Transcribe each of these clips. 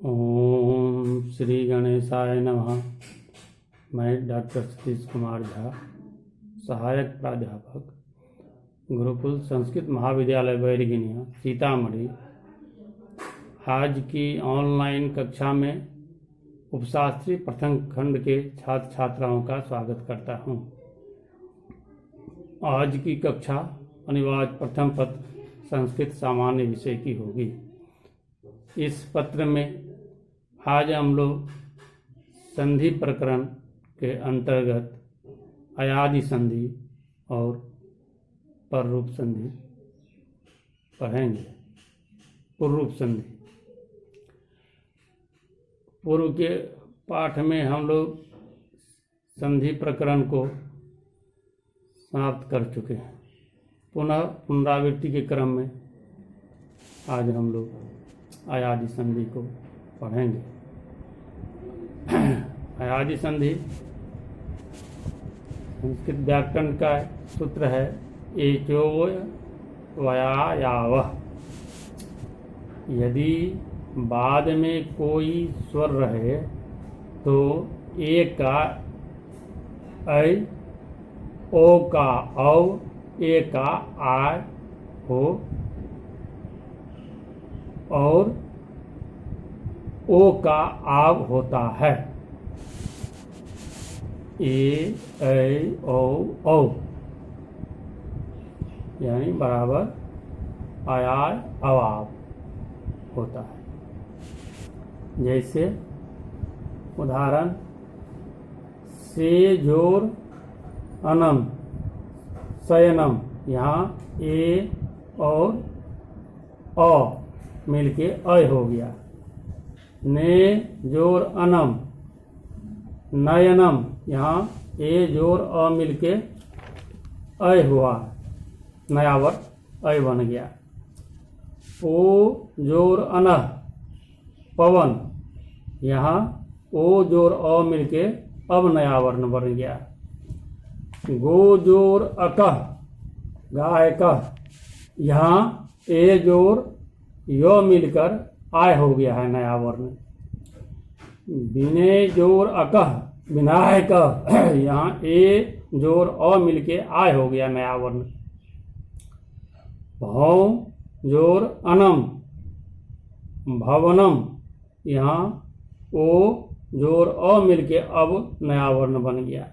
ओम श्री गणेशाय नमः। मैं डॉक्टर सतीश कुमार झा, सहायक प्राध्यापक, गुरुकुल संस्कृत महाविद्यालय बैरगनिया, सीतामढ़ी। आज की ऑनलाइन कक्षा में उपशास्त्री प्रथम खंड के छात्र छात्राओं का स्वागत करता हूं। आज की कक्षा अनिवार्य प्रथम पत्र संस्कृत सामान्य विषय की होगी। इस पत्र में आज हम लोग संधि प्रकरण के अंतर्गत अयादि संधि और पररूप संधि पढ़ेंगे। पूर्वरूप संधि, पूर्व के पाठ में हम लोग संधि प्रकरण को समाप्त कर चुके हैं। पुनः पुनरावृत्ति के क्रम में आज हम लोग अयादि संधि को पढ़ेंगे। अयादि संधि संस्कृत व्याकरण का सूत्र है एचो वयायावः। यदि बाद में कोई स्वर रहे तो ए का ऐ, ओ का औ, ए का आ हो और ओ का आव होता है। ए ऐ ओ औ यानी बराबर आयाय अवाव होता है। जैसे उदाहरण से जोर अनम शयनम, यहाँ ए और अ मिलके अय हो गया। ने जोर अनम नयनम, यहाँ ए जोर अ मिलके अय हुआ, नयावर अय बन गया। ओ जोर अनह पवन, यहाँ ओ जोर अ मिलके अब नया वर्ण बन गया। गो जोर अकह गाय कह, यहाँ ए जोर यो मिलकर आय हो गया है, नया वर्ण। विनय जोर अकह विनाय कह, यहाँ ए जोर अ मिलके आय हो गया, नया वर्ण। भव जोर अनम भवनम, यहाँ ओ जोर अ मिलके अब नया वर्ण बन गया।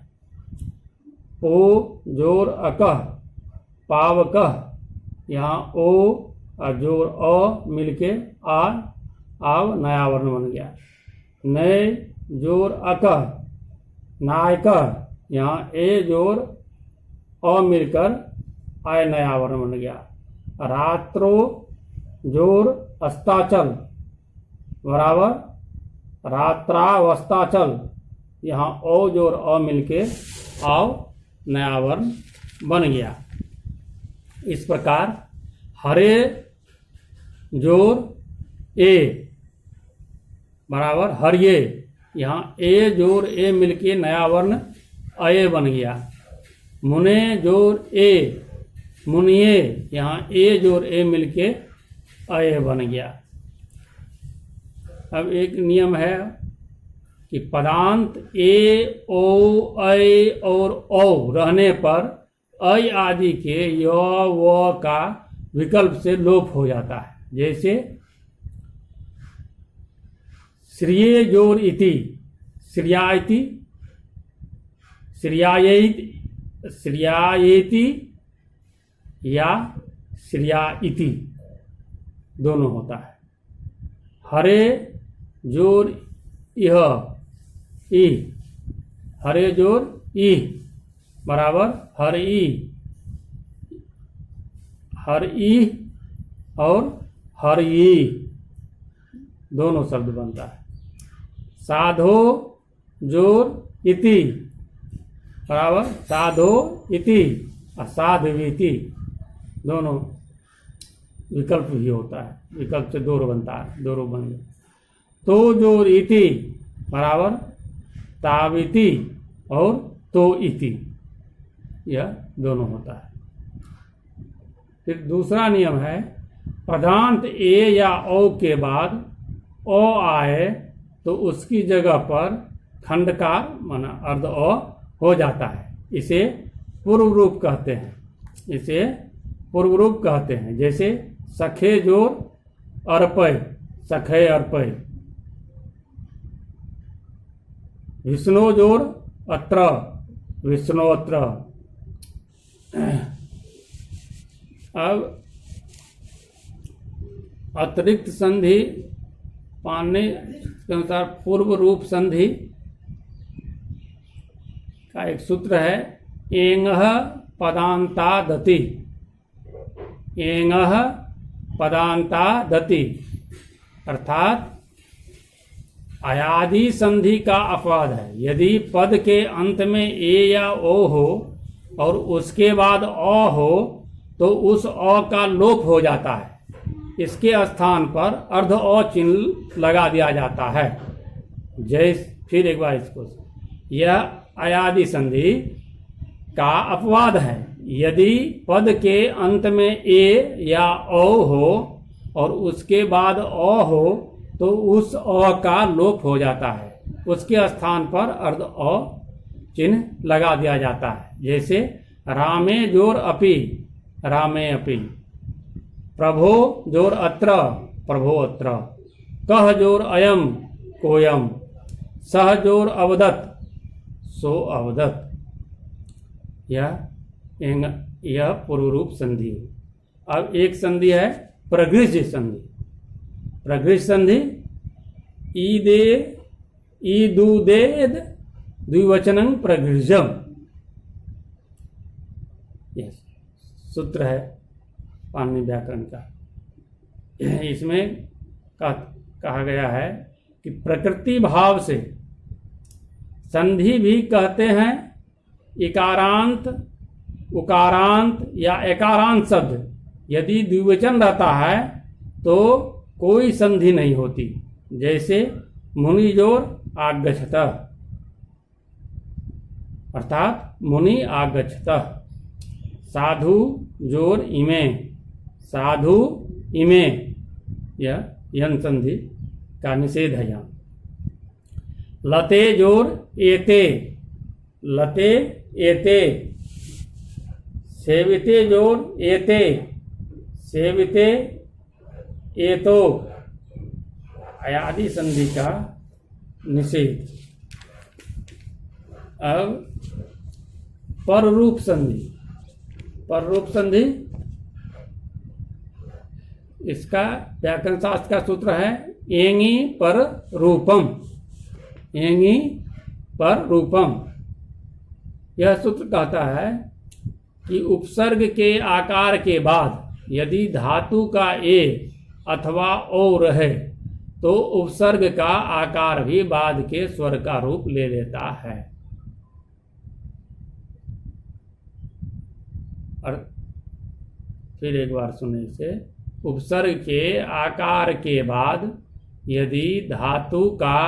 ओ जोर अकह पावकह, यहाँ ओ जोर अ मिलके आव नया वर्ण बन गया। नय जोर अकह नायकह, यहाँ ए जोर अ मिलकर आय नया वर्ण बन गया। रात्रो जोर अस्ताचल बराबर रात्रावस्ताचल, यहाँ ओ जोर अ मिलके आव नया वर्ण बन गया। इस प्रकार हरे जोर ए बराबर हरिये, यहाँ ए जोर ए मिलके नया वर्ण अये बन गया। मुने जोर ए मुनिये, यहाँ ए जोर ए मिलके अये बन गया। अब एक नियम है कि पदांत ए ओ ऐ और औ रहने पर ऐ आदि के य व का विकल्प से लोप हो जाता है। जैसे श्रिये जोर इति श्रियायति, श्रियायेति या श्रियाइति दोनों होता है। हरे जोर इह ई, हरे जोर ई बराबर हर ई और हर ई दोनों शब्द बनता है। साधो जोर इति बराबर साधो इति असाधवीति दोनों विकल्प ही होता है। विकल्प से दो बनता है, दो रूप बन गए। तो जोर इति बराबर ताविति और तो इति, यह दोनों होता है। फिर दूसरा नियम है पदांत ए या औ के बाद ओ आए तो उसकी जगह पर खंडकार माना अर्ध अ हो जाता है। इसे पूर्व रूप कहते हैं। इसे पूर्व रूप कहते हैं। जैसे सखे जोर अर्पय, सखे अर्पय। विष्णु जोर अत्र, विष्णोत्र। अब अतिरिक्त संधि पाणिनि के अनुसार पूर्व रूप संधि का एक सूत्र है, एंगः पदांतादति। एंगः पदांतादति अर्थात अयादि संधि का अपवाद है। यदि पद के अंत में ए या ओ हो और उसके बाद अ हो तो उस अ का लोप हो जाता है। इसके स्थान पर अर्ध अ चिन्ह लगा दिया जाता है। फिर एक बार इसको, यह अयादि संधि का अपवाद है। यदि पद के अंत में ए या ओ हो और उसके बाद अ हो तो उस अ का लोप हो जाता है। उसके स्थान पर अर्ध अ चिन्ह लगा दिया जाता है। जैसे रामे जोर अपि, रामे अपि। प्रभो जोर अत्र, प्रभो अत्र। कह जोर अयम, कोयम। सह जोर अवदत्, सो अवदत्। यह पूर्व रूप संधि है। अब एक संधि है प्रगृह्य संधि। प्रगृह्य संधि ईदे ईदुदेद द्विवचनं प्रगृह्यम। यह सूत्र है पाणिनि व्याकरण का। इसमें कहा गया है कि प्रकृति भाव से संधि भी कहते हैं। इकारांत, उकारांत या एकारांत शब्द यदि द्विवचन रहता है तो कोई संधि नहीं होती। जैसे मुनि जोर आगच्छत, अर्थात मुनि आगच्छत। साधु जोर इमे, साधु इमे। यह संधि का निषेध है यहाँ। लते जोर एते, लते एते। सेविते जोर एते, सेविते एतो। अयादि संधि का निषेध। अब पररूप संधि। पररूप संधि इसका व्याकरण शास्त्र का सूत्र है, एंगी पर रूपम, एंगी पर रूपम। यह सूत्र कहता है कि उपसर्ग के आकार के बाद यदि धातु का ए अथवा ओ रहे तो उपसर्ग का आकार भी बाद के स्वर का रूप ले लेता है। और फिर एक बार सुने इसे। उपसर्ग के आकार के बाद यदि धातु का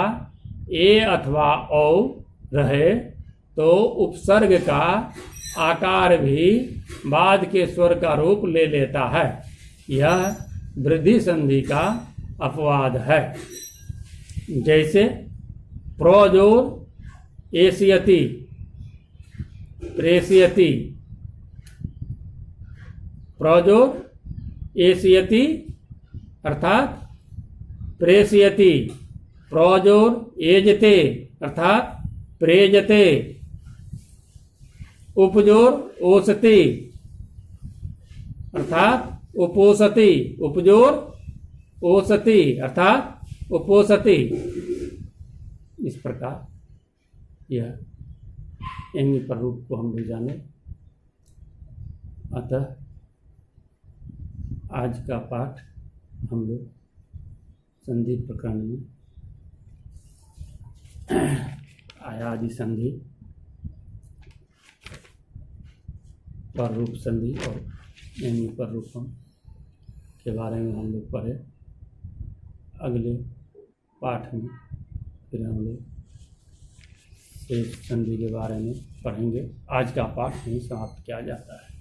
ए अथवा ओ रहे तो उपसर्ग का आकार भी बाद के स्वर का रूप ले लेता है। यह वृद्धि संधि का अपवाद है। जैसे प्रोजोर एसियति, प्रेसियति। प्रोजोर एसियति अर्थात प्रेसियति। प्रोजोर एजते अर्थात प्रेजते। उपजोर ओसति अर्थात उपोसति। उपजोर ओसति अर्थात उपोसति। इस प्रकार यह एंगी पर रूप को हम भी जाने। अतः आज का पाठ हम लोग संधि प्रकरण में अयादि संधि, पर रूप संधि और एंगी पर रूपम के बारे में हम लोग पढ़े। अगले पाठ में फिर हम लोग शेष संधि के बारे में पढ़ेंगे। आज का पाठ यहीं समाप्त किया जाता है।